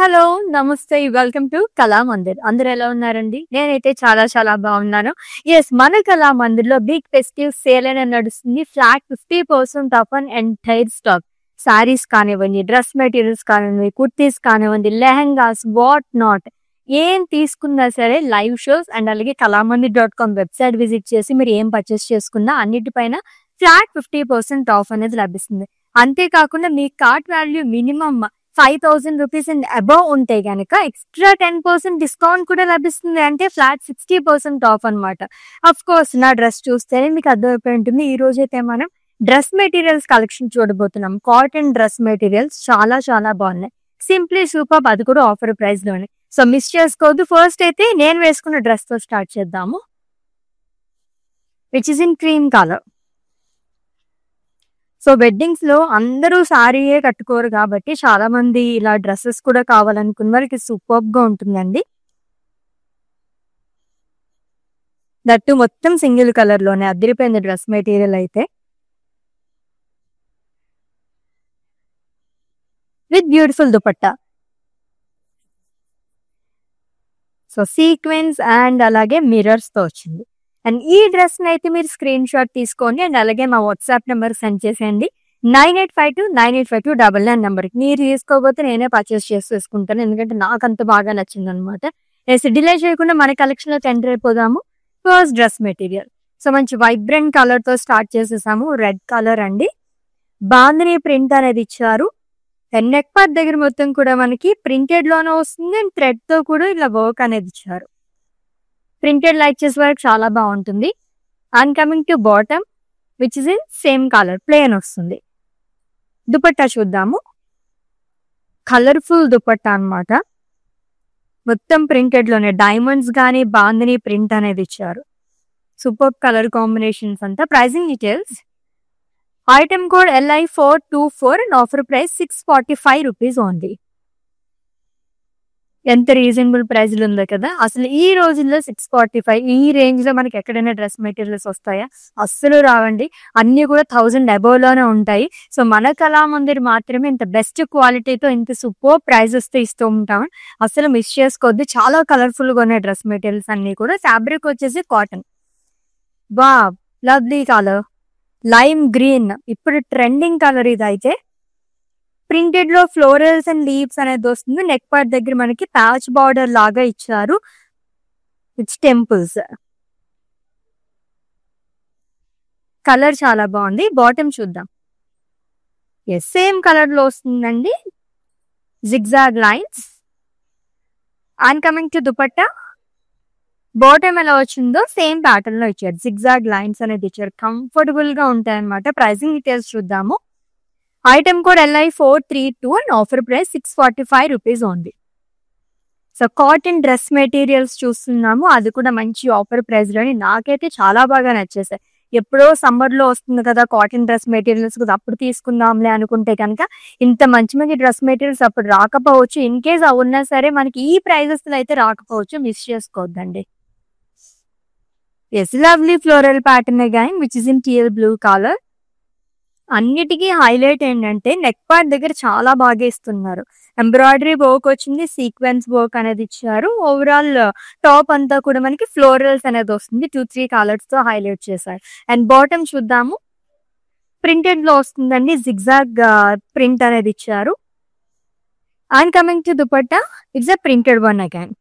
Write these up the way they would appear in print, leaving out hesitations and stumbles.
Hello! నమస్తే. Welcome to Kalamandir. అందరూ ఎలా ఉన్నారండి? నేనైతే చాలా బాగున్నాను. మన కళామందిర్‌లో బిగ్ ఫెస్టివ్ సేల్ అని నడుస్తుంది. Flat 50% off on entire stock. Saris కానివ్వండి, డ్రెస్ మెటీరియల్స్ కానివ్వండి, కుర్తీస్ కానివ్వండి, లెహెంగాస్ వాట్ నాట్ ఏం తీసుకున్నా సరే లైవ్ షోస్ అండ్ అలాగే కళామందిర్.com వెబ్‌సైట్ విజిట్ చేసి మీరు ఏం పర్చేస్ చేసుకున్నా అన్నిటిపైన ఫ్లాట్ 50% ఆఫ్ అనేది లభిస్తుంది. అంతేకాకుండా మీ cart value minimum 5,000 rupees and above ఉంటే గనక ఎక్స్ట్రా 10% డిస్కౌంట్ కూడా లభిస్తుంది. అంటే ఫ్లాట్ 60% ఆఫ్ అనమాట. అఫ్ కోర్స్ నా డ్రెస్ చూస్తేనే మీకు అర్థమైపోయి ఉంటుంది. ఈ రోజైతే మనం డ్రెస్ మెటీరియల్స్ కలెక్షన్ చూడబోతున్నాం. కాటన్ డ్రెస్ మెటీరియల్స్ చాలా బాగున్నాయి. సింప్లీ సూపర్బ్, అది కూడా ఆఫర్ ప్రైస్ లోనే. సో మిస్ చేసుకోవద్దు. ఫస్ట్ అయితే నేను వేసుకున్న డ్రెస్ తో స్టార్ట్ చేద్దాము, which is in cream colour. So weddings లో అందరూ సారీయే కట్టుకోరు కాబట్టి చాలా మంది ఇలా డ్రెస్సెస్ కూడా కావాలనుకున్న వాళ్ళకి సూపర్బ్ గా ఉంటుందండి. దట్టు మొత్తం సింగిల్ కలర్ లోనే అదిరిపోయింది డ్రెస్ మెటీరియల్ అయితే, with beautiful dupatta. So sequence and అలాగే మిర్రర్స్ తో వచ్చింది. అండ్ ఈ డ్రెస్ అయితే మీరు స్క్రీన్ షాట్ తీసుకోండి అండ్ అలాగే మా వాట్సాప్ నెంబర్ సెండ్ చేసేయండి. 9852985299 నెంబర్కి. మీరు తీసుకోకపోతే నేనే పర్చేస్ చేసుకుంటాను, ఎందుకంటే నాకు అంత బాగా నచ్చింది అనమాట. డిలే చేయకుండా మన కలెక్షన్ లో ఎంటర్ అయిపోదాము. First dress material. సో మంచి వైబ్రెంట్ కలర్ తో స్టార్ట్ చేసేసాము. రెడ్ కలర్ అండి. బాందిని ప్రింట్ అనేది ఇచ్చారు. నెక్ పార్ట్ దగ్గర మొత్తం కూడా మనకి ప్రింటెడ్ లోనే వస్తుంది అండ్ థ్రెడ్ తో కూడా ఇలా వర్క్ అనేది ఇచ్చారు. ప్రింటెడ్ లైక్ చేసే వరకు చాలా బాగుంటుంది. And coming to bottom, which is in same colour, plain వస్తుంది. దుపట్టా చూద్దాము. కలర్ఫుల్ దుపట్టా అన్నమాట. మొత్తం ప్రింటెడ్ లోనే డైమండ్స్ గానీ బాందిని ప్రింట్ అనేది ఇచ్చారు. సూపర్ కలర్ కాంబినేషన్స్ అంతా. Pricing details. Item code LI424 and offer price 645 rupees only. ఎంత రీజనబుల్ ప్రైస్ లో ఉందో కదా. అసలు ఈ రోజుల్లో 645 ఈ రేంజ్ లో మనకి ఎక్కడైనా డ్రెస్ మెటీరియల్స్ వస్తాయా? అస్సలు రావండి. అన్ని కూడా 1000 అబోవ్ లోనే ఉంటాయి. సో మన కళామందిర్ మాత్రమే ఇంత బెస్ట్ క్వాలిటీతో ఇంత సూపర్ ప్రైజెస్ తో ఇస్తూ ఉంటాం. అసలు మిస్ చేసుకోవద్దు. చాలా కలర్ఫుల్ గా ఉన్నాయి డ్రెస్ మెటీరియల్స్ అన్ని కూడా. ఫ్యాబ్రిక్ వచ్చేసి కాటన్. వా లవ్లీ కలర్, లైమ్ గ్రీన్, ఇప్పుడు ట్రెండింగ్ కలర్ ఇది అయితే. ప్రింటెడ్ లో ఫ్లోరల్స్ అండ్ లీవ్స్ అనేది వస్తుంది. నెక్ పార్ట్ దగ్గర మనకి ప్యాచ్ బార్డర్ లాగా ఇచ్చారు విత్ టెంపుల్స్. కలర్ చాలా బాగుంది. బాటమ్ చూద్దాం. సేమ్ కలర్ లో వస్తుందండి, zigzag lines. And coming to dupatta, bottom ఎలా వచ్చిందో సేమ్ ప్యాటర్న్ లో ఇచ్చారు. జిగ్జాగ్ లైన్స్ అనేది ఇచ్చారు. కంఫర్టబుల్ గా ఉంటాయి అనమాట. ప్రైసింగ్ డీటెయిల్స్ చూద్దాము. Item code LI432 and offer price 645 rupees only. So cotton dress materials చూస్తున్నాము, అది కూడా మంచి ఆఫర్ ప్రైస్ లోని. నాకైతే చాలా బాగా నచ్చేసాయి. ఎప్పుడో సమ్మర్ లో వస్తుంది కదా కాటన్ డ్రెస్ మెటీరియల్స్, కదా అప్పుడు తీసుకుందాంలే అనుకుంటే కనుక ఇంత మంచి డ్రెస్ మెటీరియల్స్ అప్పుడు రాకపోవచ్చు. ఇన్ కేస్ అవి ఉన్నా సరే మనకి ఈ ప్రైజెస్ లో అయితే రాకపోవచ్చు. మిస్ చేసుకోవద్దండి. Lovely floral pattern again which is in teal blue colour. అన్నిటికీ హైలైట్ ఏంటంటే నెక్ పార్ట్ దగ్గర చాలా బాగా ఇస్తున్నారు. ఎంబ్రాయిడరీ వర్క్ వచ్చింది, సీక్వెన్స్ వర్క్ అనేది ఇచ్చారు. ఓవరాల్ టాప్ అంతా కూడా మనకి ఫ్లోరల్స్ అనేది వస్తుంది. 2-3 కలర్స్ తో హైలైట్ చేశారు. అండ్ బాటమ్ చూద్దాము. ప్రింటెడ్ లో వస్తుందండి, జిగ్జాగ్ ప్రింట్ అనేది ఇచ్చారు. And coming to dupatta, it's a printed one again.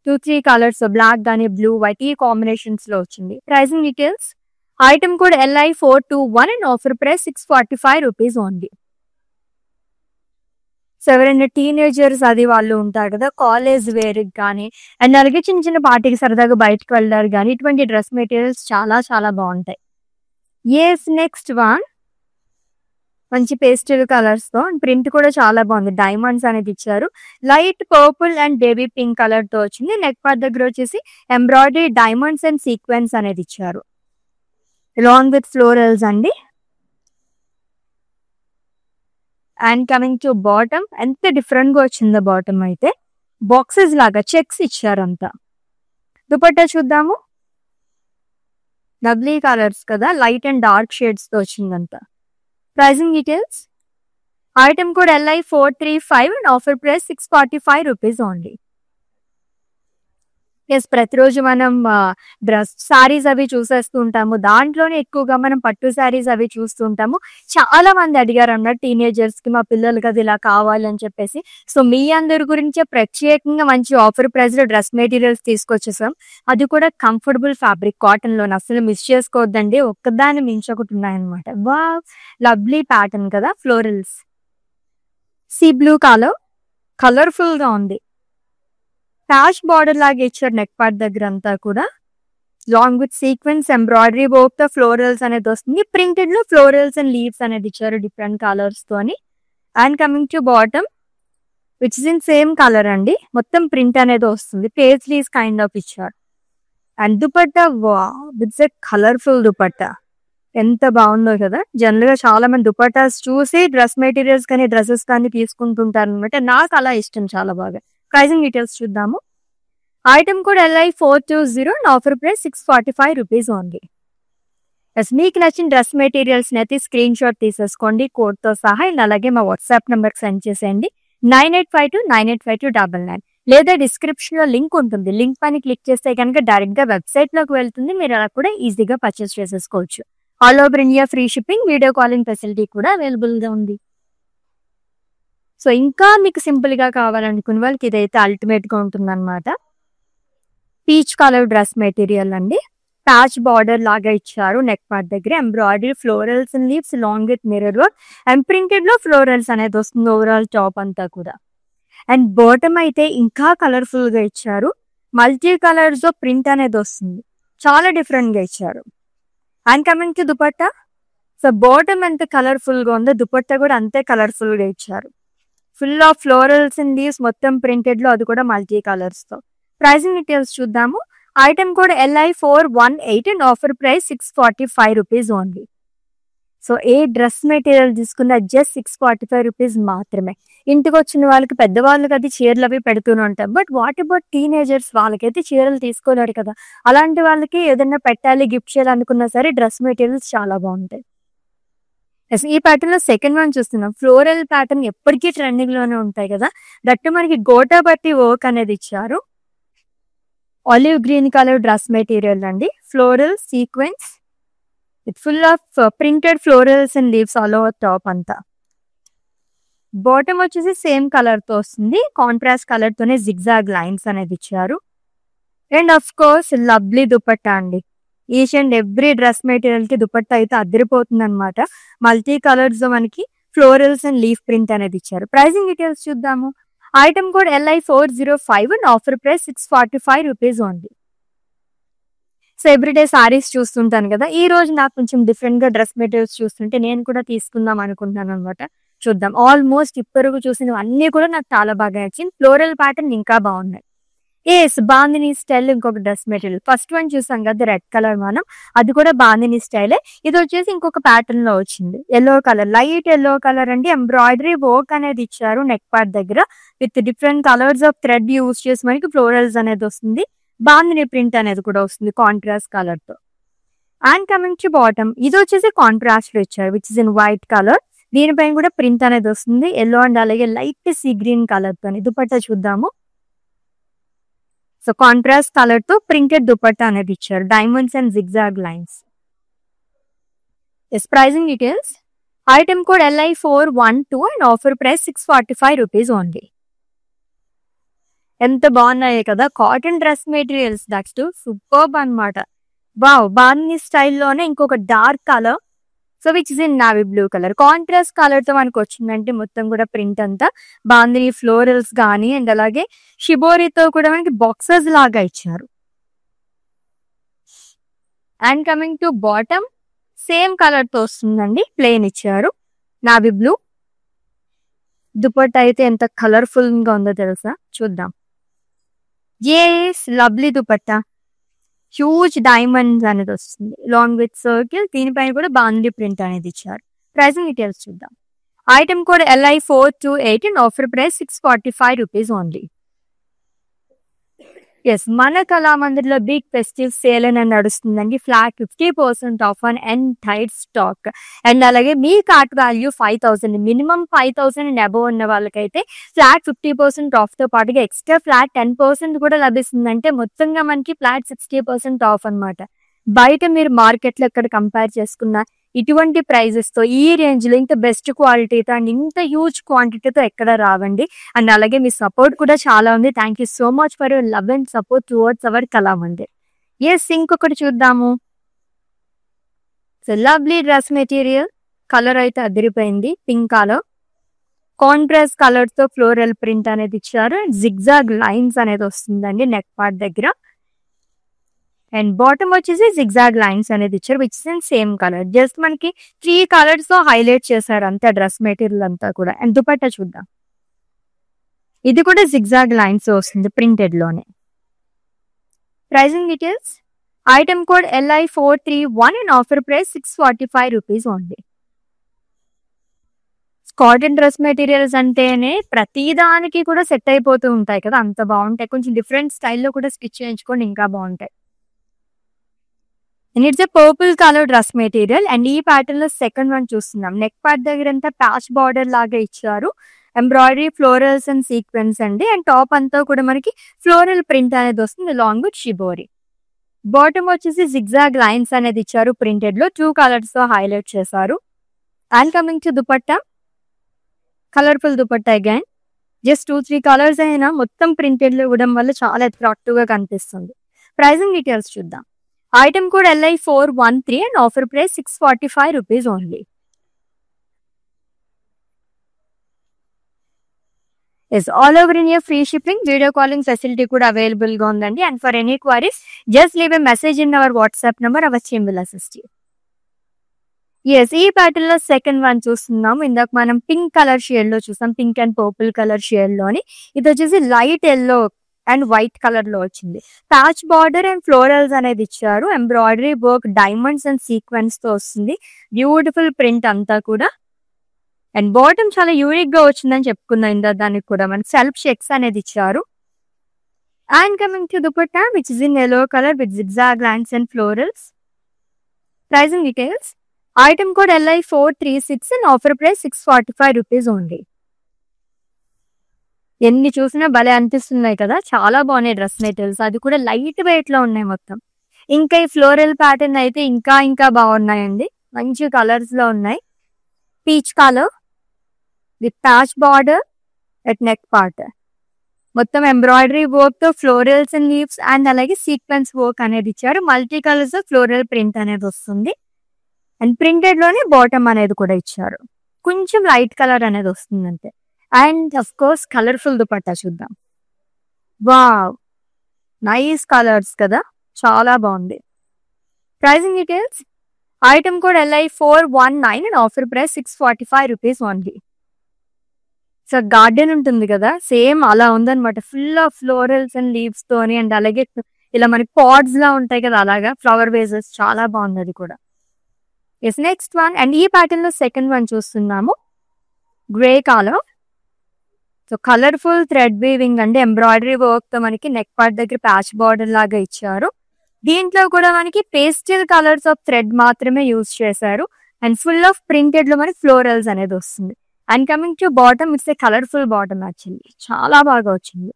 2-3 colours, black గానీ బ్లూ వైట్ ఈ కాంబినేషన్స్ లో వచ్చింది. Pricing details. Item code LI421 and offer price 645 rupees only. So ఎవరైనా టీనేజర్స్ అది వాళ్ళు ఉంటారు కదా, కాలేజ్ వేర్ కానీ అండ్ అలాగే చిన్న పార్టీకి సరదాగా బయటకు వెళ్ళారు కానీ ఇటువంటి డ్రెస్ మెటీరియల్స్ చాలా బాగుంటాయి. నెక్స్ట్ వన్ మంచి పేస్టల్ కలర్స్ తో అండ్ ప్రింట్ కూడా చాలా బాగుంది. డైమండ్స్ అనేది ఇచ్చారు. Light purple and baby pink colour తో వచ్చింది. నెక్ పార్ట్ దగ్గర వచ్చేసి ఎంబ్రాయిడరీ డైమండ్స్ అండ్ సీక్వెన్స్ అనేది ఇచ్చారు అలాంగ్ విత్ ఫ్లోరల్స్ అండి. అండ్ కమింగ్ టు బాటమ్, ఎంత డిఫరెంట్ గా వచ్చిందో బాటమ్ అయితే. బాక్సెస్ లాగా చెక్స్ ఇచ్చారంతా. దుపట్టా చూద్దాము. లవ్లీ కలర్స్ కదా, లైట్ అండ్ డార్క్ షేడ్స్ తో వచ్చిందంతా. Pricing details. Item code LI435 and offer price 645 rupees only. Yes, ప్రతిరోజు మనం డ్రెస్ శారీస్ అవి చూసేస్తూ ఉంటాము. దాంట్లోనే ఎక్కువగా మనం పట్టు శారీస్ అవి చూస్తూ ఉంటాము. చాలా మంది అడిగారు అన్నమాట టీనేజర్స్ కి, మా పిల్లలకి అది ఇలా కావాలి అని చెప్పేసి. సో మీ అందరి గురించే ప్రత్యేకంగా మంచి ఆఫర్ ప్రైస్ లో డ్రెస్ మెటీరియల్స్ తీసుకొచ్చేసాం. అది కూడా కంఫర్టబుల్ ఫ్యాబ్రిక్ కాటన్ లోని, అసలు మిస్ చేసుకోవద్దండి. ఒక్కదాన్ని మించి ఒకటి ఉన్నాయన్నమాట. వావ్, లవ్లీ ప్యాటర్న్ కదా, ఫ్లోరల్స్, సీ బ్లూ కలర్ఫుల్ గా ఉంది. ప్యాచ్ బార్డర్ లాగా ఇచ్చారు నెక్ పార్ట్ దగ్గర అంతా కూడా. Along with sequence embroidery work తో ఫ్లోరల్స్ అనేది వస్తుంది. ప్రింటెడ్ లో ఫ్లోరల్స్ అండ్ లీవ్స్ అనేది ఇచ్చారు డిఫరెంట్ కలర్స్ తోని. And coming to bottom which is in same colour అండి. మొత్తం ప్రింట్ అనేది వస్తుంది. పేజ్లీస్ కైండ్ ఆఫ్ ఇచ్చారు. And dupatta, it's a colourful dupatta. ఎంత బాగుందో కదా. జనరల్ గా చాలా మంది దుపట్టాస్ చూసి డ్రెస్ మెటీరియల్స్ కానీ డ్రెస్సెస్ కానీ తీసుకుంటుంటారు అనమాట. నాకు అలా ఇష్టం చాలా బాగా. ప్రైజింగ్ డీటెయిల్స్ చూద్దాము. Item code LI420 and offer price 645 rupees only. మీకు నచ్చిన డ్రెస్ మెటీరియల్స్ అయితే స్క్రీన్ షాట్ తీసేసుకోండి కోడ్ తో సహా. అండ్ అలాగే మా వాట్సాప్ నెంబర్ సెండ్ చేసేయండి 9852985299, లేదా డిస్క్రిప్షన్ లో లింక్ ఉంటుంది. లింక్ పైన క్లిక్ చేస్తే కనుక డైరెక్ట్ గా వెబ్సైట్ లోకి వెళ్తుంది. మీరు అలా కూడా ఈజీగా పర్చేస్ చేసేసుకోవచ్చు. All over India free shipping, video calling facility కూడా అవైలబుల్ గా ఉంది. సో ఇంకా మీకు సింపుల్ గా కావాలనుకున్న వాళ్ళకి ఇదైతే అల్టిమేట్ గా ఉంటుంది అనమాట. పీచ్ కలర్ డ్రెస్ మెటీరియల్ అండి. ప్యాచ్ బార్డర్ లాగా ఇచ్చారు నెక్ పార్ట్ దగ్గర. Embroidery florals and leaves along with mirror work and printed లో ఫ్లోరల్స్ అనేది వస్తుంది ఓవరాల్ టాప్ అంతా కూడా. అండ్ బాటమ్ అయితే ఇంకా కలర్ఫుల్ గా ఇచ్చారు. మల్టీ కలర్స్ లో ప్రింట్ అనేది వస్తుంది. చాలా డిఫరెంట్ గా ఇచ్చారు. And coming to dupatta, so bottom ఎంత కలర్ఫుల్ గా ఉందో దుపట్టా కూడా అంతే కలర్ఫుల్ గా ఇచ్చారు. Full of florals and leaves, మొత్తం ప్రింటెడ్ లో, అది కూడా మల్టీ కలర్స్ తో. ప్రైజింగ్ డీటెయిల్స్ చూద్దాము. Item code LI418 and offer price 645 rupees only. So A dress material తీసుకున్నా జస్ట్ 645 రూపీస్ మాత్రమే. ఇంటికి వచ్చిన వాళ్ళకి, పెద్దవాళ్ళకి అది చీరలు అవి పెడుతూనే ఉంటాం. బట్ వాట్ అబౌట్ టీనేజర్స్, వాళ్ళకైతే చీరలు తీసుకోలేరు కదా. అలాంటి వాళ్ళకి ఏదైనా పెట్టాలి, గిఫ్ట్ చేయాలి అనుకున్నా సరే డ్రెస్ మెటీరియల్స్ చాలా బాగుంటాయి. ఈ ప్యాటర్న్ లో సెకండ్ వన్ చూస్తున్నాం. ఫ్లోరల్ ప్యాటర్న్ ఎప్పటికీ ట్రెండింగ్ లోనే ఉంటాయి కదా. దట్టు మనకి గోటా బట్టి వర్క్ అనేది ఇచ్చారు. Olive green colour dress material అండి. Floral sequence with full of printed florals and leaves all over top అంతా. బాటమ్ వచ్చేసి సేమ్ కలర్ తో వస్తుంది. కాంట్రాస్ట్ కలర్ తోనే జిగ్జాగ్ లైన్స్ అనేది ఇచ్చారు. And of course lovely dupatta అండి. Each and every dress material కి దుపట్టా అయితే అదిరిపోతుంది అనమాట. మల్టీ కలర్స్ మనకి ఫ్లోరల్స్ అండ్ లీఫ్ ప్రింట్ అనేది ఇచ్చారు. ప్రైజింగ్ డీటెయిల్స్ చూద్దాము. Item code LI405 and offer price 645 rupees only. So everyday saris చూస్తుంటాను కదా. ఈ రోజు నాకు కొంచెం డిఫరెంట్ గా డ్రెస్ మెటీరియల్స్ చూస్తుంటే నేను కూడా తీసుకుందాం అనుకుంటున్నాను అనమాట. చూద్దాం. ఆల్మోస్ట్ ఇప్పటివరకు చూసినవి అన్ని కూడా నాకు చాలా బాగా నచ్చింది. ఫ్లోరల్ ప్యాటర్న్ ఇంకా బాగున్నాయి. ఎస్, బాందిని స్టైల్ ఇంకొక డ్రెస్ మెటీరియల్. ఫస్ట్ వన్ చూసాం కదా రెడ్ కలర్, మనం అది కూడా బాందిని స్టైలే. ఇది వచ్చేసి ఇంకొక ప్యాటర్న్ లో వచ్చింది. Yellow colour, light yellow colour అండి. ఎంబ్రాయిడరీ వర్క్ అనేది ఇచ్చారు నెక్ పార్ట్ దగ్గర with different colours of thread use చేసి మనకి ఫ్లోరల్స్ అనేది వస్తుంది. బాందిని ప్రింట్ అనేది కూడా వస్తుంది కాంట్రాస్ట్ కలర్ తో. అండ్ కమింగ్ టు బాటమ్, ఇది వచ్చేసి కాంట్రాస్ట్ లో ఇచ్చారు which is in white colour. దీనిపైన కూడా ప్రింట్ అనేది వస్తుంది ఎల్లో అండ్ అలాగే లైట్ సీ గ్రీన్ కలర్ తో. దుపట్టా చూద్దాము. సో కాంట్రాస్ట్ కలర్ తో ప్రింటెడ్ దుపట్టా అనేది ఇచ్చారు. Diamonds and zigzag lines. Yes, pricing details. Item code LI412 and offer price 645 rupees only. ఎంత బాగున్నాయి కదా cotton dress materials. That's too superb అనమాట. వావ్, బాందిని స్టైల్లోనే ఇంకొక dark colour, so which is in navy blue colour. Contrast colour తో మనకు వచ్చిందంటే మొత్తం కూడా ప్రింట్ అంతా బాందిని ఫ్లోరల్స్ గానీ అండ్ అలాగే షిబోరితో కూడా మనకి బాక్సెస్ లాగా ఇచ్చారు. And coming to bottom, same colour తో వస్తుందండి. ప్లెయిన్ ఇచ్చారు నావీ బ్లూ. దుపట్టా అయితే ఎంత కలర్ఫుల్ గా ఉందో తెలుసా, చూద్దాం. Yes, lovely dupatta. Huge diamonds అనేది వస్తుంది లాంగ్ విత్ సర్కిల్. దీనిపైన కూడా బాందీ ప్రింట్ అనేది ఇచ్చారు. ప్రైజింగ్ డీటెయిల్స్ చూద్దాం. Item code LI428 and offer price 645 rupees only. Yes, మన కళామందిర్లో బిగ్ ఫెస్టివ్ సేల్ అని నడుస్తుందండి. Flat 50% off on entire stock. And అలాగే మీ cart value 5,000, minimum 5,000 and above ఉన్న వాళ్ళకైతే ఫ్లాట్ 50% ఆఫ్తో పాటుగా ఎక్స్ట్రా ఫ్లాట్ 10% కూడా లభిస్తుందంటే మొత్తంగా మనకి ఫ్లాట్ 60% ఆఫ్ అనమాట. బయట మీరు మార్కెట్లో ఎక్కడ కంపేర్ చేసుకున్నా ఇటువంటి ప్రైజెస్తో ఈ రేంజ్లో ఇంత బెస్ట్ క్వాలిటీతో అండ్ ఇంత హ్యూజ్ క్వాంటిటీతో ఎక్కడ రావండి. అండ్ అలాగే మీ సపోర్ట్ కూడా చాలా ఉంది. Thank you so much for your love and support towards our Kalamandir. Yes, ఇంకొకటి చూద్దాము. So lovely dress material, colour అయితే అదిరిపోయింది. పింక్ కలర్ కాంట్రాస్ట్ కలర్ తో ఫ్లోరల్ ప్రింట్ అనేది ఇచ్చారు. జిగ్జాగ్ లైన్స్ అనేది వస్తుందండి నెక్ పార్ట్ దగ్గర. అండ్ బాటమ్ వచ్చేసి జిగ్జాగ్ లైన్స్ అనేది ఇచ్చారు which is in same colour. Just మనకి 3 కలర్స్ తో హైలైట్ చేశారు అంతే డ్రెస్ మెటీరియల్ అంతా కూడా. అండ్ దుపట్టా చూద్దాం. ఇది కూడా జిగ్జాగ్ లైన్స్ వస్తుంది ప్రింటెడ్ లోనే. Pricing details, item code LI431 and offer price 645 rupees only. Cotton dress materials అంటేనే ప్రతి దానికి కూడా సెట్ అయిపోతూ ఉంటాయి కదా, అంత బాగుంటాయి. కొంచెం డిఫరెంట్ స్టైల్లో కూడా స్టిచ్ చేయించుకోండి, ఇంకా బాగుంటాయి. And it's a purple colour dress material. And ఈ ప్యాటర్న్ లో సెకండ్ వన్ చూస్తున్నాం. నెక్ పార్ట్ దగ్గర అంతా ప్యాచ్ బార్డర్ లాగా ఇచ్చారు. ఎంబ్రాయిడరీ, ఫ్లోరల్స్ అండ్ సీక్వెన్స్ అండి. అండ్ టాప్ అంతా కూడా మనకి ఫ్లోరల్ ప్రింట్ అనేది వస్తుంది లాంగ్ విత్ షిబోరి. బాటమ్ వచ్చేసి జిగ్జాగ్ లైన్స్ అనేది ఇచ్చారు ప్రింటెడ్ లో, 2 కలర్స్ తో హైలైట్ చేశారు. And coming to dupatta, colourful dupatta again. Just 2-3 colours అయినా మొత్తం ప్రింటెడ్ లో ఇవ్వడం వల్ల చాలా అట్రాక్టివ్ గా కనిపిస్తుంది. ప్రైజింగ్ డీటెయిల్స్ చూద్దాం. Item code LI413 and offer price 645 rupees only. Yes, all over India free shipping, video calling facility కూడా అవైలబుల్ గా ఉందండి. And for any queries just leave a message in our WhatsApp number, our team will assist you. Yes, ఈ pattern లో second one చూస్తున్నాము. ఇందాక మనం pink colour shade లో చూసాం, pink and purple colour shade లోని. ఇది వచ్చేసి light yellow and white colour లో వచ్చింది. ప్యాచ్ బార్డర్ అండ్ ఫ్లోరల్స్ అనేది ఇచ్చారు. Embroidery work, diamonds and sequence తో వస్తుంది. బ్యూటిఫుల్ ప్రింట్ అంతా కూడా. అండ్ బాటమ్ చాలా యూనిక్ గా వచ్చిందని చెప్పుకుందాం. ఇందా దానికి కూడా మనకి సెల్ఫ్ చెక్స్ అనేది ఇచ్చారు. And coming to dupatta which is in yellow colour with zigzag lines and florals. Pricing details, item code LI436 and offer price 645 rupees only. ఎన్ని చూసినా భలే అనిపిస్తున్నాయి కదా, చాలా బాగున్నాయి డ్రెస్ మెటీరియల్స్. అది కూడా లైట్ వెయిట్ లో ఉన్నాయి మొత్తం. ఇంకా ఈ ఫ్లోరల్ ప్యాటర్న్ అయితే ఇంకా బాగున్నాయండి. మంచి కలర్స్ లో ఉన్నాయి. Peach colour with patch border at neck part. మొత్తం ఎంబ్రాయిడరీ వర్క్ తో ఫ్లోరల్స్ అండ్ లీవ్స్ అండ్ అలాగే సీక్వెన్స్ వర్క్ అనేది ఇచ్చారు. మల్టీ కలర్స్ ఫ్లోరల్ ప్రింట్ అనేది వస్తుంది. అండ్ ప్రింటెడ్ లోనే బాటమ్ అనేది కూడా ఇచ్చారు. కొంచెం లైట్ కలర్ అనేది వస్తుంది అంతే. And of course colourful dupatta చూద్దాం. వావ్, నైస్ కలర్స్ కదా, చాలా బాగుంది. Pricing details, item code LI419 and offer price 645 rupees only. So garden ఉంటుంది కదా, సేమ్ అలా ఉందన్నమాట. Full of florals and leaves తోని అండ్ అలాగే ఇలా మనకి పాడ్స్ లా ఉంటాయి కదా, అలాగా ఫ్లవర్ వేజెస్, చాలా బాగుంది అది కూడా. Yes, next one. అండ్ ఈ ప్యాటర్న్ లో సెకండ్ వన్ చూస్తున్నాము. Grey colour. So colourful thread weaving అండి. ఎంబ్రాయిడరీ వర్క్ తో మనకి నెక్ పార్ట్ దగ్గర ప్యాచ్ బార్డర్ లాగా ఇచ్చారు. దీంట్లో కూడా మనకి పేస్టల్ కలర్స్ ఆఫ్ థ్రెడ్ మాత్రమే యూజ్ చేశారు. అండ్ ఫుల్ ఆఫ్ ప్రింటెడ్ లో మనకి ఫ్లోరల్స్ అనేది వస్తుంది. And coming to bottom, it's a colourful bottom actually, చాలా బాగా వచ్చింది.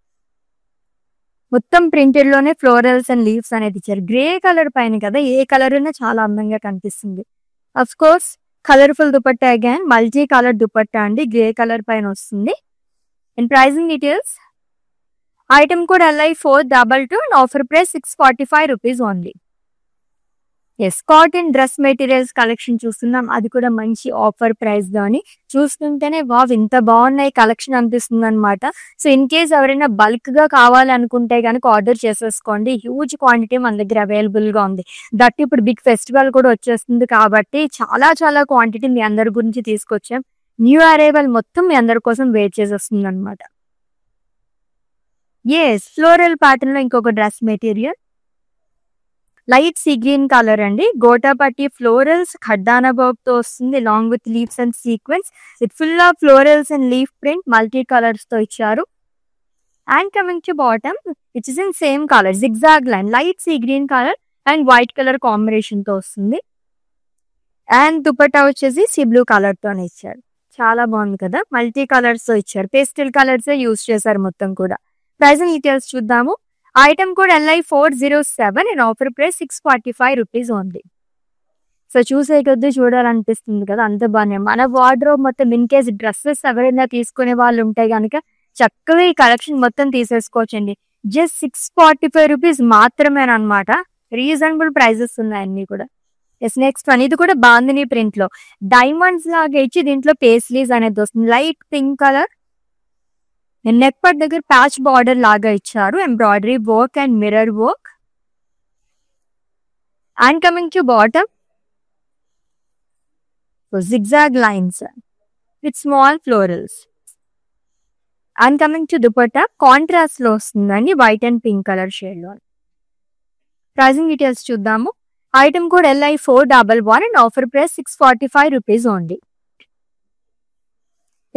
మొత్తం ప్రింటెడ్ లోనే ఫ్లోరల్స్ అండ్ లీవ్స్ అనేది ఇచ్చారు. గ్రే కలర్ పైన కదా, ఏ కలర్ అయినా చాలా అందంగా కనిపిస్తుంది. Of course colourful dupatta again, multi colour dupatta అండి, గ్రే కలర్ పైన వస్తుంది. And pricing details, item code LI422 and offer price 645 rupees only. Yes, cotton dress materials collection చూస్తున్నాం. అది కూడా మంచి ఆఫర్ ప్రైస్ లోని. చూస్తుంటేనే వావ్, ఇంత బాగున్నాయి కలెక్షన్ అనిపిస్తుంది అనమాట. సో ఇన్ కేస్ ఎవరైనా బల్క్ గా కావాలనుకుంటే కనుక ఆర్డర్ చేసేసుకోండి. హ్యూజ్ క్వాంటిటీ మన దగ్గర అవైలబుల్ గా ఉంది. దట్ ఇప్పుడు బిగ్ ఫెస్టివల్ కూడా వచ్చేస్తుంది కాబట్టి చాలా క్వాంటిటీ మీ అందరి గురించి తీసుకొచ్చాం. న్యూ అరైవల్ మొత్తం మీ అందరి కోసం వెయిట్ చేసేస్తుంది అనమాట. ఎస్, ఫ్లోరల్ ప్యాటర్న్ లో ఇంకొక dress material, light sea green colour అండి. గోటాపట్టి ఫ్లోరల్స్ ఖడ్డానా వర్క్ తో వస్తుంది long with leaves and sequence. With full of florals and leaf print, multi colours తో ఇచ్చారు. And coming to bottom, which is in same color, zigzag line, light sea green color and white color combination తో వస్తుంది. And dupatta వచ్చేసి see blue colour తోనే ఇచ్చారు. చాలా బాగుంది కదా, మల్టీ కలర్స్ తో ఇచ్చారు, పేస్టల్ కలర్స్ యూస్ చేశారు మొత్తం కూడా. ప్రైసింగ్ డీటెయిల్స్ చూద్దాము. Item code LI407 and offer price 645 rupees only. So చూసే కొద్దీ చూడాలనిపిస్తుంది కదా, అంత బాగున్నాయి. మన వార్డ్రోబ్ మొత్తం ఇన్ కేస్ డ్రెస్సెస్ ఎవరైనా తీసుకునే వాళ్ళు ఉంటే కనుక చక్కగా ఈ కలెక్షన్ మొత్తం తీసేసుకోవచ్చండి. జస్ట్ 645 రూపీస్ మాత్రమేనమాట. రీజనబుల్ ప్రైజెస్ ఉన్నాయి అన్ని కూడా. ఎస్, నెక్స్ట్ వన్, ఇది కూడా బాందిని ప్రింట్ లో డైమండ్స్ లాగా ఇచ్చి దీంట్లో పేస్లీస్ అనేది వస్తుంది. Light pink colour, neck part దగ్గర ప్యాచ్ బార్డర్ లాగా ఇచ్చారు, embroidery work and mirror work. And coming to bottom, zigzag lines with small florals. And coming to dupatta, contrast లో వస్తుందండి, white and pink colour shade లో. Pricing details చూద్దాము. Item code LI411 and offer price 645 rupees only.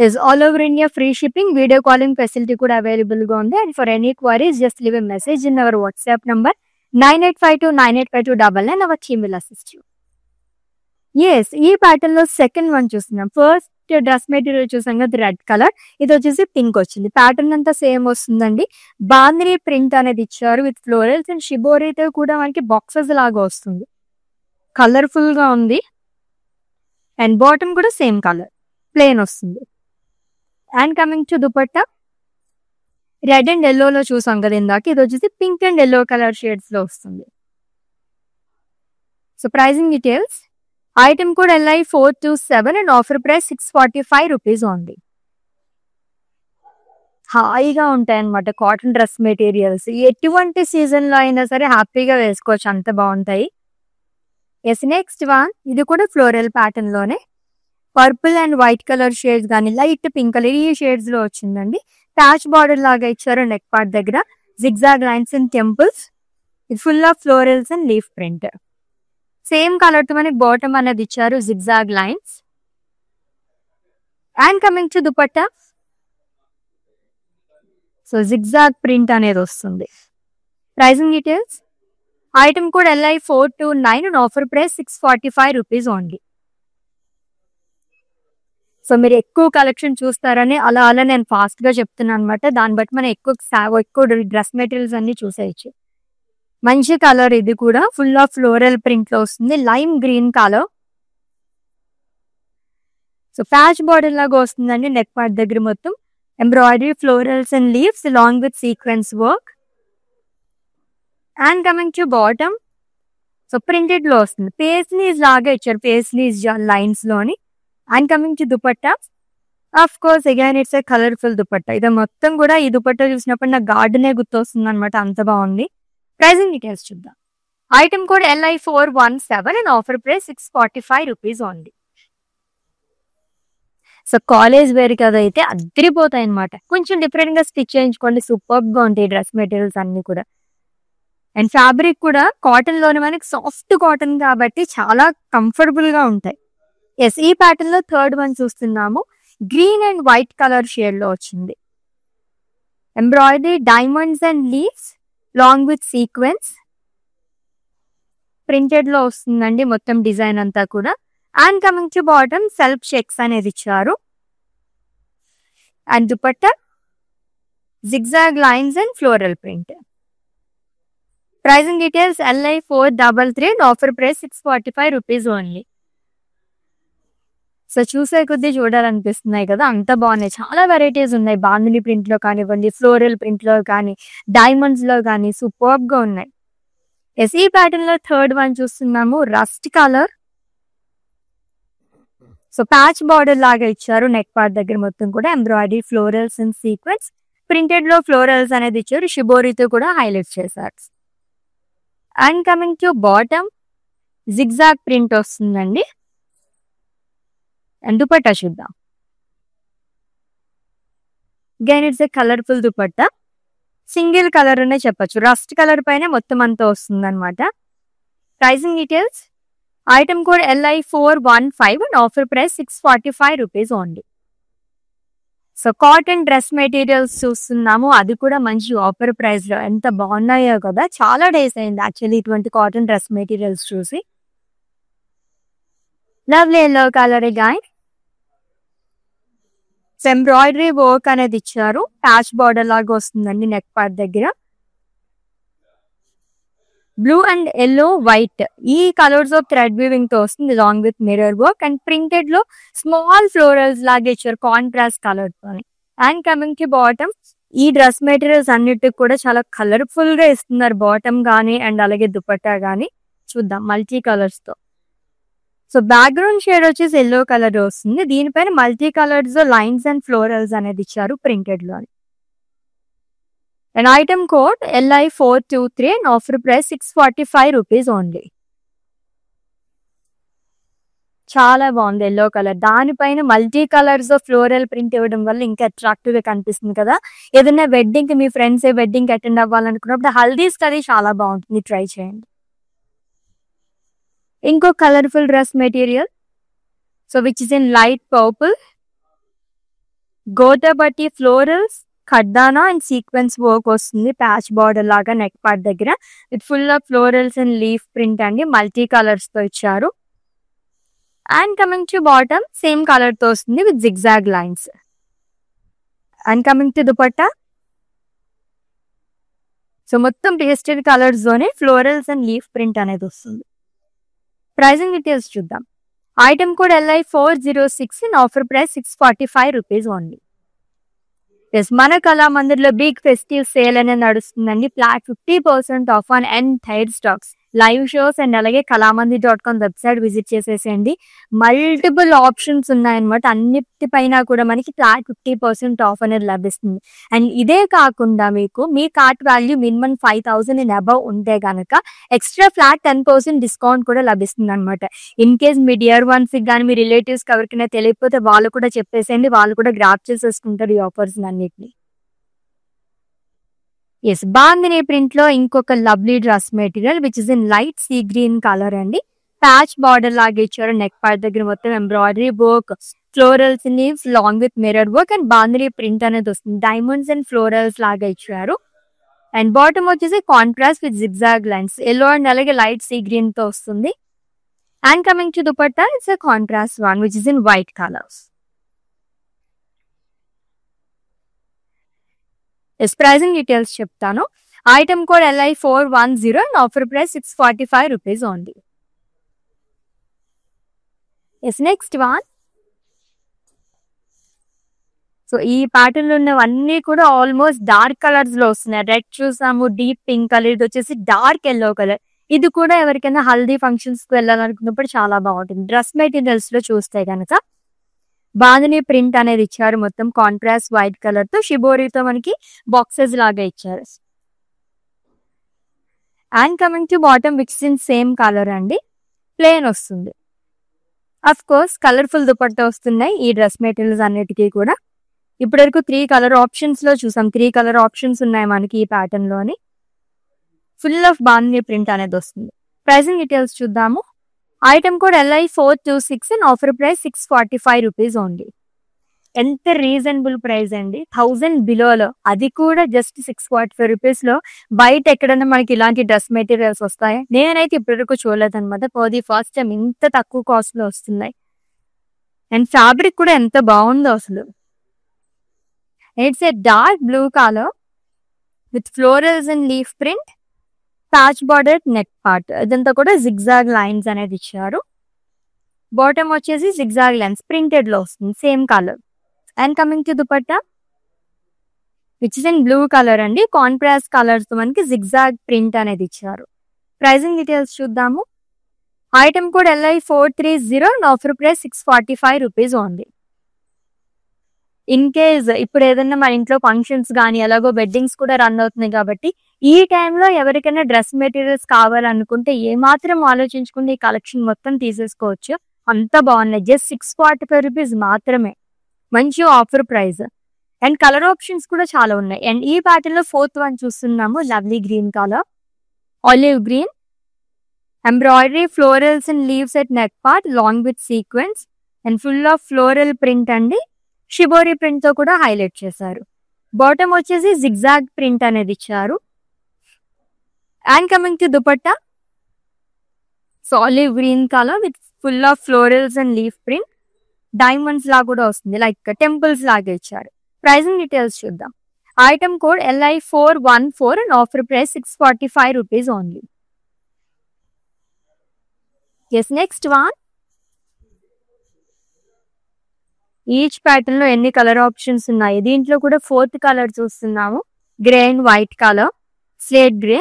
Is all over India free shipping, video calling facility కూడా available గా ఉంది. And for any queries just leave a message in our WhatsApp number 9852985299. Our team will assist you. Yes, ఈ pattern లో second one చూస్తున్నాం. First dress material చూసాం కదా, red colour, ఇది వచ్చేసి పింక్ వచ్చింది. ప్యాటర్న్ అంతా సేమ్ వస్తుందండి. బాందిని ప్రింట్ అనేది ఇచ్చారు విత్ ఫ్లోరల్స్ అండ్ షిబోరీతో కూడా మనకి బాక్సెస్ లాగా వస్తుంది. కలర్ఫుల్ గా ఉంది. అండ్ బాటమ్ కూడా సేమ్ కలర్, ప్లెయిన్ వస్తుంది. And coming to dupatta, red and ఎల్లోలో చూసాం కదా ఇందాక, ఇది వచ్చేసి pink and yellow colour shades లో వస్తుంది. So pricing details, item code LI427 and offer price 645 rupees only. హాయిగా ఉంటాయి అన్నమాట కాటన్ డ్రెస్ మెటీరియల్స్. ఎటువంటి సీజన్ లో అయినా సరే హ్యాపీగా వేసుకోవచ్చు, అంత బాగుంటాయి. ఎస్, నెక్స్ట్ వన్, ఇది కూడా ఫ్లోరల్ ప్యాటర్న్ లోనే purple and white colour shades కానీ లైట్ పింక్ కలర్ ఈ షేడ్స్ లో వచ్చిందండి. ప్యాచ్ బార్డర్ లాగా ఇచ్చారు నెక్ పార్ట్ దగ్గర, జిగ్జాగ్ లైన్స్ అండ్ టెంపుల్స్. ఇది full of florals and leaf print. Same colour తో మనకి బాటమ్ అనేది ఇచ్చారు, zigzag lines. And coming to dupatta, so zigzag print అనేది వస్తుంది. Pricing details, item code LI429 and offer price 645 rupees only. So మీరు ఎక్కువ collection చూస్తారని అలా నేను ఫాస్ట్ గా చెప్తున్నాను అనమాట. దాన్ని బట్టి మనం ఎక్కువ డ్రెస్ మెటీరియల్స్ అన్ని చూసేయచ్చు. మంచి కలర్, ఇది కూడా ఫుల్ ఆఫ్ ఫ్లోరల్ ప్రింట్ లో వస్తుంది, lime green colour. So patch border లాగా వస్తుందండి నెక్ పార్ట్ దగ్గర మొత్తం, embroidery florals and leaves along with sequence work. And coming to bottom, so printed లో వస్తుంది, పేస్లీస్ లాగా ఇచ్చారు, పేస్లీస్ లైన్స్ లోని. And coming to dupatta, of course again it's a colourful dupatta. ఇది మొత్తం కూడా, ఈ దుపట్టా చూసినప్పుడు నాకు గార్డెనే గుర్తొస్తుంది అనమాట, అంత బాగుంది. ప్రైసింగ్ డీటెయిల్స్ చూద్దాం. Item code LI417 and offer price 645 rupees only. So college wear కదా అయితే అదిరిపోతాయి అనమాట. కొంచెం డిఫరెంట్ గా స్టిచ్ చేయించుకోండి, సూపర్ గా ఉంటాయి డ్రెస్ మెటీరియల్స్ అన్ని కూడా. అండ్ ఫ్యాబ్రిక్ కూడా కాటన్ లోనే మనకి సాఫ్ట్ కాటన్ కాబట్టి చాలా కంఫర్టబుల్ గా ఉంటాయి. ఎస్, ఈ ప్యాటర్న్ లో థర్డ్ వన్ చూస్తున్నాము. Green and white colour shade లో వచ్చింది. Embroidery diamonds and leaves along with sequence printed లో వస్తుందండి మొత్తం డిజైన్ అంతా కూడా. And coming to bottom, self checks అనేది ఇచ్చారు. And dupatta zigzag lines and floral print. Pricing details LI433 and offer price 645 rupees only. So చూసే కొద్దీ చూడాలనిపిస్తున్నాయి కదా, అంత బాగున్నాయి. చాలా వెరైటీస్ ఉన్నాయి, బాందిని ప్రింట్ లో కానివ్వండి, ఫ్లోరల్ ప్రింట్ లో కానీ, డైమండ్స్ లో కానీ సూపర్ గా ఉన్నాయి. ఎస్, ఈ ప్యాటర్న్ లో థర్డ్ వన్ చూస్తున్నాము, rust colour. So patch border లాగా ఇచ్చారు నెక్ పార్ట్ దగ్గర మొత్తం కూడా, embroidery florals and sequence. Printed లో ఫ్లోరల్స్ అనేది ఇచ్చారు, షిబోరీతో కూడా హైలైట్ చేశారు. And coming to bottom, zigzag print వస్తుందండి. అండ్ దుపట్టా చూద్దాం. Again it's a colourful dupatta, single colour అనే చెప్పొచ్చు, రస్ట్ కలర్ పైన మొత్తం అంతా వస్తుంది అనమాట. Pricing details, item code LI415 and offer price 645 rupees only. So cotton dress materials చూస్తున్నాము. అది కూడా మంచి ఆఫర్ ప్రైస్ లో. ఎంత బాగున్నాయో కదా, చాలా డేస్ అయింది యాక్చువల్లీ ఇటువంటి కాటన్ డ్రెస్ మెటీరియల్స్ చూసి. Lovely yellow colour guy. Embroidery work అనేది ఇచ్చారు. ప్యాచ్ బార్డర్ లాగా వస్తుందండి నెక్ పార్ట్ దగ్గర. బ్లూ అండ్ ఎల్లో వైట్ ఈ కలర్స్ ఆఫ్ థ్రెడ్ వీవింగ్ తో వస్తుంది long with mirror work. And printed లో స్మాల్ ఫ్లోరల్స్ లాగా ఇచ్చారు కాంట్రాస్ట్ కలర్ తోని. అండ్ కమింగ్ కి బాటమ్, ఈ డ్రెస్ మెటీరియల్స్ అన్నిటికి కూడా చాలా కలర్ఫుల్ గా ఇస్తున్నారు బాటమ్ గానీ అండ్ అలాగే దుపట్టా గానీ. చూద్దాం మల్టీ కలర్స్ తో. సో బ్యాక్గ్రౌండ్ షేడ్ వచ్చేసి ఎల్లో కలర్ వస్తుంది. దీనిపైన multi colours lines and florals అనేది ఇచ్చారు ప్రింటెడ్ లో. And item code LI423 and offer price 645 rupees only. చాలా బాగుంది ఎల్లో కలర్. దానిపైన మల్టీ కలర్స్ ఫ్లోరల్ ప్రింట్ ఇవ్వడం వల్ల ఇంకా అట్రాక్టివ్ గా కనిపిస్తుంది కదా. ఏదైనా వెడ్డింగ్ కి మీ ఫ్రెండ్స్ వెడ్డింగ్ అటెండ్ అవ్వాలనుకున్నప్పుడు హల్దీస్ అది చాలా బాగుంటుంది, ట్రై చేయండి. ఇంకో colourful dress material, so which is in light purple, గోటాబట్టి ఫ్లోరల్స్, ఖడ్డానా అండ్ సీక్వెన్స్ వర్క్ వస్తుంది ప్యాచ్ బార్డర్ లాగా నెక్ పార్ట్ దగ్గర. With full of florals and leaf print అండి, మల్టీ కలర్స్ తో ఇచ్చారు. And coming to bottom same colour తో వస్తుంది with zigzag lines. And coming to dupatta, so మొత్తం పేస్టల్ కలర్స్ లోనే ఫ్లోరల్స్ అండ్ లీఫ్ ప్రింట్ అనేది వస్తుంది. ప్రైజింగ్ డీటెయిల్స్ చూద్దాం. Item code LI406 and offer price 645 rupees only. Yes, మన కళామందిర్లో బిగ్ ఫెస్టివ్ సేల్ అనేది నడుస్తుందండి. Flat 50% off on entire stocks. Live shows and అలాగే కళామందిర్.com వెబ్సైట్ విజిట్ చేసేసేయండి. మల్టిపుల్ ఆప్షన్స్ ఉన్నాయన్నమాట. అన్నిటిపైన కూడా మనకి ఫ్లాట్ 50% ఆఫ్ అనేది లభిస్తుంది. అండ్ ఇదే కాకుండా మీకు మీ cart value minimum 5,000 and above ఉంటే కనుక ఎక్స్ట్రా ఫ్లాట్ 10% డిస్కౌంట్ కూడా లభిస్తుంది అనమాట. ఇన్ కేస్ మీ డియర్ వన్స్ కానీ మీ రిలేటివ్స్ ఎవరికైనా తెలియకపోతే వాళ్ళు కూడా చెప్పేసేయండి, వాళ్ళు కూడా గ్రాప్ చేసేసుకుంటారు ఈ ఆఫర్స్ అన్నిటిని. ఎస్, బాందిని ప్రింట్ లో ఇంకొక lovely dress material which is in light sea green colour అండి. ప్యాచ్ బార్డర్ లాగా ఇచ్చారు నెక్ పార్ట్ దగ్గర. మొత్తం embroidery work, florals leaves along with mirror work and bandhani print అనేది వస్తుంది. డైమండ్స్ అండ్ ఫ్లోరల్స్ లాగా ఇచ్చారు. అండ్ బాటమ్ వచ్చేసి contrast with zigzag lines, yellow and అలాగే లైట్ సీ గ్రీన్ తో వస్తుంది. And coming to dupatta, it's a contrast one which is in white colours. Yes, pricing details చెప్తాను. Item code LI410 and offer price 645 rupees only. Yes, next one. So ఈ pattern లో ఉన్నవన్నీ కూడా almost dark colours లో వస్తున్నాయి. Red చూసాము, deep pink colour, ఇది వచ్చేసి డార్క్ ఎల్లో కలర్. ఇది కూడా ఎవరికైనా హల్దీ ఫంక్షన్స్ కి వెళ్ళాలనుకున్నప్పుడు చాలా బాగుంటుంది. డ్రెస్ మెటీరియల్స్ లో చూస్తే కనుక బాందిని ప్రింట్ అనేది ఇచ్చారు. మొత్తం కాంట్రాస్ట్ వైట్ కలర్ తో షిబోరితో మనకి బాక్సెస్ లాగా ఇచ్చారు. And coming to bottom which in same colour అండి, ప్లేన్ వస్తుంది. అఫ్ కోర్స్ కలర్ఫుల్ దుపట్టా వస్తున్నాయి ఈ డ్రెస్ మెటీరియల్స్ అన్నిటికీ కూడా. ఇప్పటి వరకు 3 కలర్ ఆప్షన్స్ లో చూసాం. 3 కలర్ ఆప్షన్స్ ఉన్నాయి మనకి ఈ ప్యాటర్న్ లోని. ఫుల్ ఆఫ్ బాందిని ప్రింట్ అనేది వస్తుంది. ప్రైసింగ్ డీటెయిల్స్ చూద్దాము. Item code LI426 and offer price 645 rupees only. ఎంత రీజనబుల్ ప్రైస్ అండి, 1000 బిలోలో, అది కూడా జస్ట్ 645 రూపీస్ లో. బయట ఎక్కడన్నా మనకి ఇలాంటి డ్రెస్ మెటీరియల్స్ వస్తాయి? నేనైతే ఇప్పటివరకు చూడలేదన్నమాట. ఫర్ ది ఫస్ట్ టైం ఇంత తక్కువ కాస్ట్ లో వస్తున్నాయి. అండ్ ఫ్యాబ్రిక్ కూడా ఎంత బాగుందో అసలు. It's a dark blue colour with florals and leaf print, patch border neck part, ఇదంతా కూడా జిగ్జాగ్ లైన్స్ అనేది ఇచ్చారు. బాటమ్ వచ్చేసి జిగ్జాగ్ లైన్స్ ప్రింటెడ్ లో వస్తుంది same colour. And coming to dupatta which is in blue colour అండి. కాంట్రాస్ట్ కలర్స్ తో మనకి జిగ్జాగ్ ప్రింట్ అనేది ఇచ్చారు. ప్రైజింగ్ డీటెయిల్స్ చూద్దాము. Item code LI430 and offer price 645 rupees only. In case ఇప్పుడు ఏదైనా మన ఇంట్లో ఫంక్షన్స్ కానీ ఎలాగో వెడ్డింగ్స్ కూడా రన్ అవుతున్నాయి కాబట్టి ఈ టైంలో ఎవరికైనా డ్రెస్ మెటీరియల్స్ కావాలనుకుంటే ఏమాత్రం ఆలోచించుకుంటే ఈ కలెక్షన్ మొత్తం తీసేసుకోవచ్చు. అంత బాగున్నాయి. జస్ట్ 645 రూపీస్ మాత్రమే. మంచి offer price. And colour options కూడా చాలా ఉన్నాయి. అండ్ ఈ ప్యాటర్న్ లో 4th వన్ చూస్తున్నాము. Lovely green colour, olive green, embroidery florals and leaves at neck part long with sequence and full of floral print అండి. Shibori print తో కూడా highlight చేశారు. బాటమ్ వచ్చేసి జిగ్జాగ్ ప్రింట్ అనేది ఇచ్చారు. And coming to dupatta, olive green colour with full of florals and leaf print, diamonds లాగా కూడా వస్తుంది, లైక్ టెంపుల్స్ లాగా ఇచ్చారు. ప్రైసింగ్ డీటెయిల్స్ చూద్దాం. Item code LI414 and offer price 645 rupees only. Yes, next one. Each pattern లో ఎన్ని colour options ఉన్నాయి? దీంట్లో కూడా 4th కలర్ చూస్తున్నాము, grey and white colour, slate grey.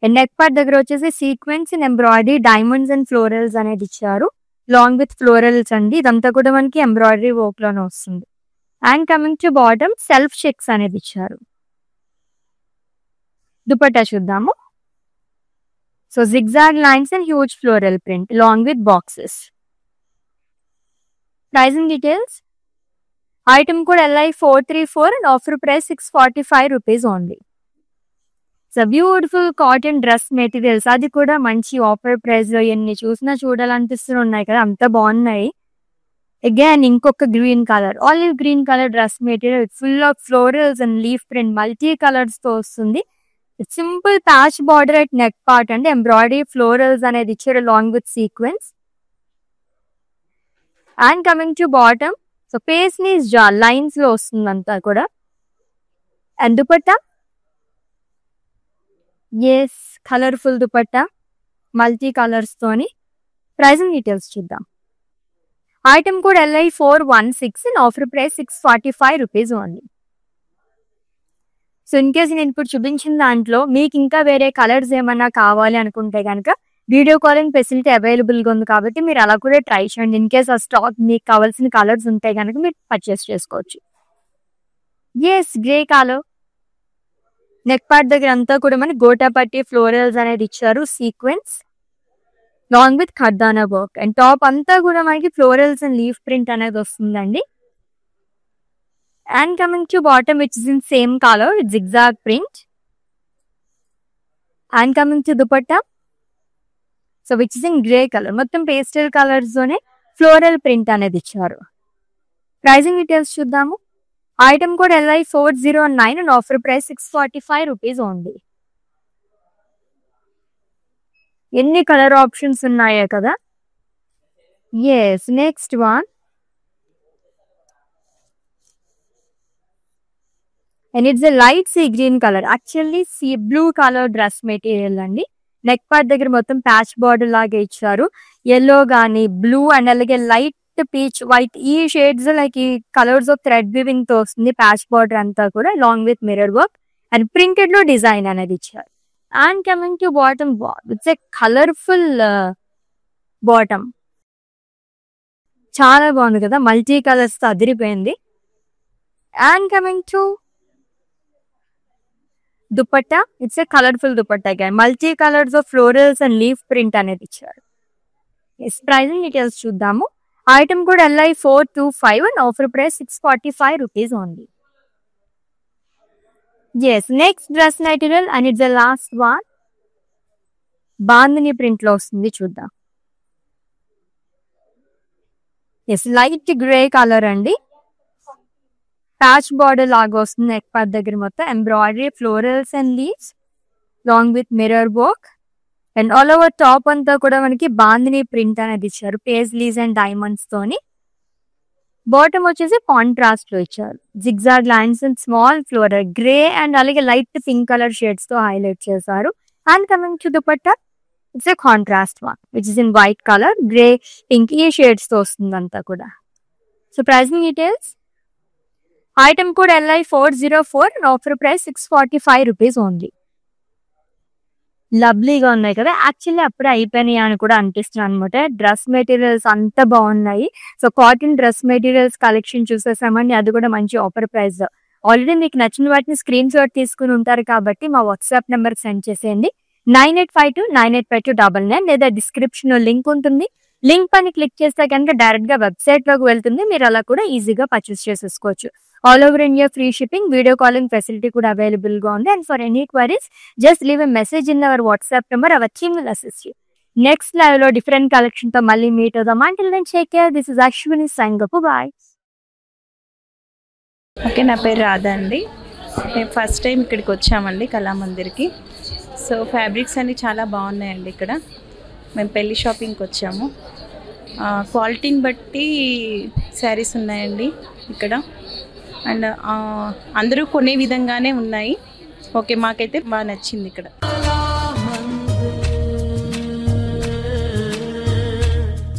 And neck part దగ్గర వచ్చేసి sequence and embroidery, diamonds and florals అనేది ఇచ్చారు, లాంగ్ విత్ ఫ్లోరల్స్ అండి. ఇదంతా కూడా మనకి ఎంబ్రాయిడరీ వర్క్ లోనే వస్తుంది. And coming to bottom, self checks అనేది ఇచ్చారు. దుపట్టా చూద్దాము. So zigzag lines and huge floral print long with boxes. Pricing details. Item code LI434 and offer price 645 rupees only. So beautiful cotton dress materials, అది కూడా మంచి offer price లో. ఎన్ని చూసినా చూడాలనిపిస్తున్నాయి కదా, అంత బాగున్నాయి. అగైన్ ఇంకొక green colour, olive green colour dress material full of florals and leaf print, multi colours తో వస్తుంది. Simple patch border at neck part అండి, ఎంబ్రాయిడరీ ఫ్లోరల్స్ అనేది ఇచ్చారు long with sequence. And coming to bottom, so paisley lines లో వస్తుంది అంతా కూడా. And dupatta, yes, colourful dupatta multi colours తోని. ప్రైసింగ్ డీటెయిల్స్ చూద్దాం. Item code LI416 and offer price 645 rupees only. So in case నేను ఇప్పుడు చూపించిన దాంట్లో మీకు ఇంకా వేరే కలర్స్ ఏమన్నా కావాలి అనుకుంటే కనుక వీడియో కాలింగ్ ఫెసిలిటీ అవైలబుల్గా ఉంది కాబట్టి మీరు అలా కూడా ట్రై చేయండి. ఇన్ కేస్ ఆ స్టాక్ మీకు కావాల్సిన కలర్స్ ఉంటే కనుక మీరు పర్చేస్ చేసుకోవచ్చు. Yes, grey colour, neck part దగ్గర అంతా కూడా మనకి గోటాపట్టి ఫ్లోరల్స్ అనేది ఇచ్చారు, సీక్వెన్స్ లాంగ్ విత్ ఖర్దానా వర్క్. అండ్ టాప్ అంతా కూడా మనకి ఫ్లోరల్స్ అండ్ లీఫ్ ప్రింట్ అనేది వస్తుందండి. And coming to bottom, which is in same colour, zigzag print. And coming to dupatta, so which is in grey colour, మొత్తం pastel colours తోనే floral print అనేది ఇచ్చారు. Pricing details చూద్దాము. Item code LI409 and offer price 645 rupees only. ఎన్ని colour options ఉన్నాయో కదా. Yes, next one. And it's a light sea green colour, actually sea blue colour dress material అండి. Neck part దగ్గర మొత్తం patch border లాగా ఇచ్చారు, yellow గానీ blue and అలాగే లైట్ పీచ్, వైట్, ఈ షేడ్స్ లైక్ ఈ కలర్స్ ఆఫ్ థ్రెడ్ వీవింగ్ తో వస్తుంది. ప్యాచ్ బార్డర్ అంతా కూడా along with mirror work and printed లో డిజైన్ అనేది ఇచ్చారు. And coming to bottom, it's a colourful bottom, చాలా బాగుంది కదా, మల్టీ కలర్స్ తో అదిరిపోయింది. And coming to dupatta, it's a colourful dupatta, multi colours of florals and leaf print అనేది ఇచ్చారు. ప్రైసింగ్ డీటెయిల్స్ చూద్దాము. Item code LI425 and offer price 645 rupees only. Yes, next dress material and it's the last one. Bandhani print లో వస్తుంది, చూద్దాం. Yes, light grey colour అండి, patch border లాగా వస్తుంది. Neck part దగ్గర మొత్తం embroidery florals and leaves along with mirror work. And all over top అంతా కూడా మనకి బాందిని ప్రింట్ అనేది ఇచ్చారు, పేస్లీస్ అండ్ డైమండ్స్ తోని. బాటమ్ వచ్చేసి కాంట్రాస్ట్ లో ఇచ్చారు, zigzag lines and small floral grey and అలాగే లైట్ పింక్ కలర్ షేడ్స్ తో హైలైట్ చేశారు. And coming to dupatta, it's a contrast one which is in white colour, grey, pink, ఈ shades తో వస్తుంది అంతా కూడా. So pricing details. Item code LI404 and offer price 645 rupees only. లవ్లీగా ఉన్నాయి కదా, actually అప్పుడే అయిపోయినాయి అని కూడా అనిపిస్తుంది అనమాట. డ్రెస్ మెటీరియల్స్ అంత బాగున్నాయి. So cotton dress materials collection చూసేసామండి, అది కూడా మంచి ఆఫర్ ప్రైస్. ఆల్రెడీ మీకు నచ్చిన వాటిని స్క్రీన్ షాట్ తీసుకుని ఉంటారు కాబట్టి మా వాట్సాప్ నెంబర్ సెండ్ చేసేయండి, 9852985299, లేదా డిస్క్రిప్షన్ లో లింక్ ఉంటుంది. లింక్ పైన క్లిక్ చేస్తే కనుక డైరెక్ట్ గా వెబ్సైట్ లోకి వెళ్తుంది, మీరు అలా కూడా ఈజీగా పర్చేస్ చేసేసుకోవచ్చు. All over India free shipping, video calling facility కూడా అవైలబుల్ గా ఉంది. And for any queries just leave a message in our WhatsApp number, our team will assist you. Next live లో డిఫరెంట్ కలెక్షన్ తో మళ్ళీ meet అవుదాం. Until then take care, this is Ashwini signing off. Bye. Okay, నా పేరు రాధా అండి. మేము first time ఇక్కడికి వచ్చామండి కళామందిర్కి. సో ఫ్యాబ్రిక్స్ అన్నీ చాలా బాగున్నాయండి ఇక్కడ. మేము పెళ్ళి షాపింగ్కి వచ్చాము. క్వాలిటీని బట్టి శారీస్ ఉన్నాయండి ఇక్కడ. అండ్ అందరూ కొనే విధంగానే ఉన్నాయి. ఓకే, మాకైతే బాగా నచ్చింది ఇక్కడ.